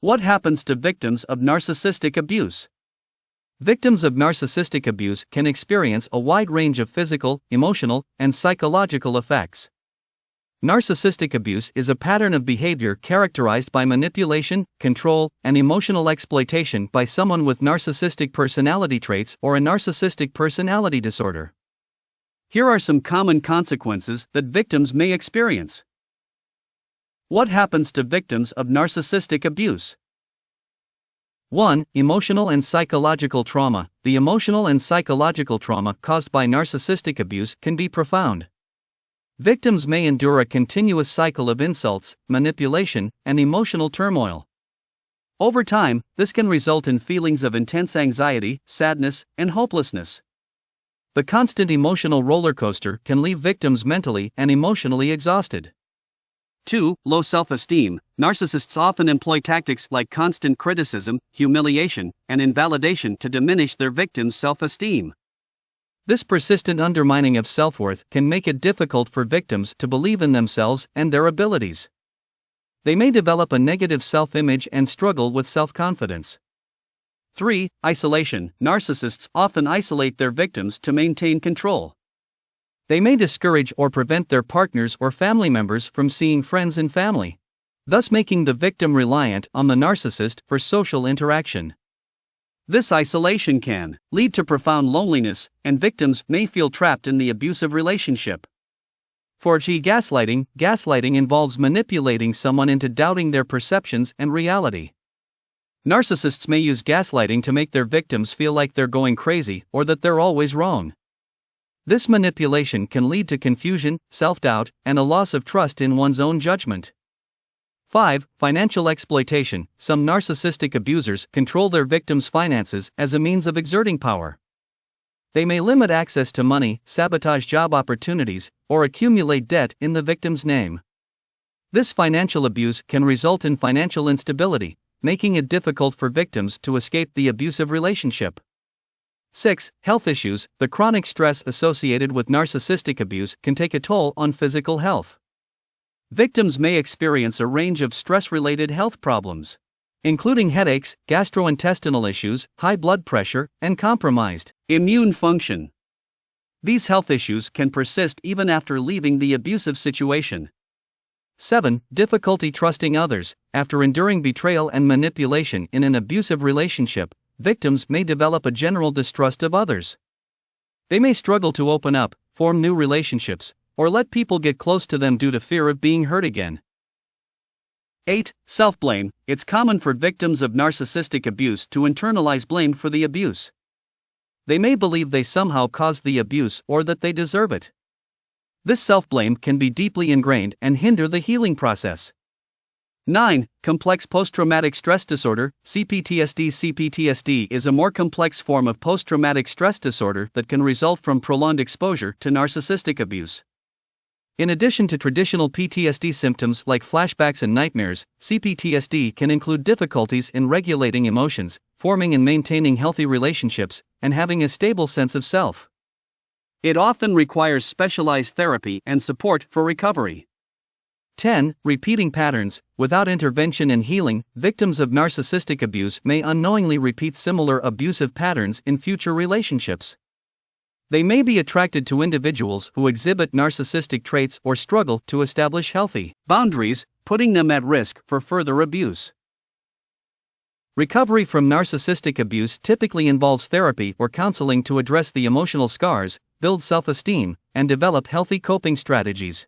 What happens to victims of narcissistic abuse? Victims of narcissistic abuse can experience a wide range of physical, emotional, and psychological effects. Narcissistic abuse is a pattern of behavior characterized by manipulation, control, and emotional exploitation by someone with narcissistic personality traits or a narcissistic personality disorder. Here are some common consequences that victims may experience. What happens to victims of narcissistic abuse? 1. Emotional and psychological trauma. The emotional and psychological trauma caused by narcissistic abuse can be profound. Victims may endure a continuous cycle of insults, manipulation, and emotional turmoil. Over time, this can result in feelings of intense anxiety, sadness, and hopelessness. The constant emotional roller coaster can leave victims mentally and emotionally exhausted. 2. Low self-esteem. Narcissists often employ tactics like constant criticism, humiliation, and invalidation to diminish their victims' self-esteem. This persistent undermining of self-worth can make it difficult for victims to believe in themselves and their abilities. They may develop a negative self-image and struggle with self-confidence. 3. Isolation. Narcissists often isolate their victims to maintain control. They may discourage or prevent their partners or family members from seeing friends and family, thus making the victim reliant on the narcissist for social interaction. This isolation can lead to profound loneliness, and victims may feel trapped in the abusive relationship. 4. Gaslighting. Gaslighting involves manipulating someone into doubting their perceptions and reality. Narcissists may use gaslighting to make their victims feel like they're going crazy or that they're always wrong. This manipulation can lead to confusion, self-doubt, and a loss of trust in one's own judgment. 5. Financial exploitation. Some narcissistic abusers control their victims' finances as a means of exerting power. They may limit access to money, sabotage job opportunities, or accumulate debt in the victim's name. This financial abuse can result in financial instability, making it difficult for victims to escape the abusive relationship. 6. Health issues. The chronic stress associated with narcissistic abuse can take a toll on physical health. Victims may experience a range of stress-related health problems, including headaches, gastrointestinal issues, high blood pressure, and compromised immune function. These health issues can persist even after leaving the abusive situation. 7. Difficulty trusting others. After enduring betrayal and manipulation in an abusive relationship, victims may develop a general distrust of others. They may struggle to open up, form new relationships, or let people get close to them due to fear of being hurt again. 8. Self-blame. It's common for victims of narcissistic abuse to internalize blame for the abuse. They may believe they somehow caused the abuse or that they deserve it. This self-blame can be deeply ingrained and hinder the healing process. 9. Complex post-traumatic stress disorder, CPTSD. CPTSD is a more complex form of post-traumatic stress disorder that can result from prolonged exposure to narcissistic abuse. In addition to traditional PTSD symptoms like flashbacks and nightmares, CPTSD can include difficulties in regulating emotions, forming and maintaining healthy relationships, and having a stable sense of self. It often requires specialized therapy and support for recovery. 10. Repeating patterns. Without intervention and healing, victims of narcissistic abuse may unknowingly repeat similar abusive patterns in future relationships. They may be attracted to individuals who exhibit narcissistic traits or struggle to establish healthy boundaries, putting them at risk for further abuse. Recovery from narcissistic abuse typically involves therapy or counseling to address the emotional scars, build self-esteem, and develop healthy coping strategies.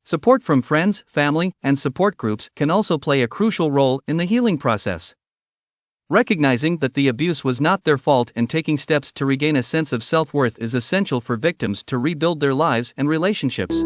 Support from friends, family, and support groups can also play a crucial role in the healing process. Recognizing that the abuse was not their fault and taking steps to regain a sense of self-worth is essential for victims to rebuild their lives and relationships.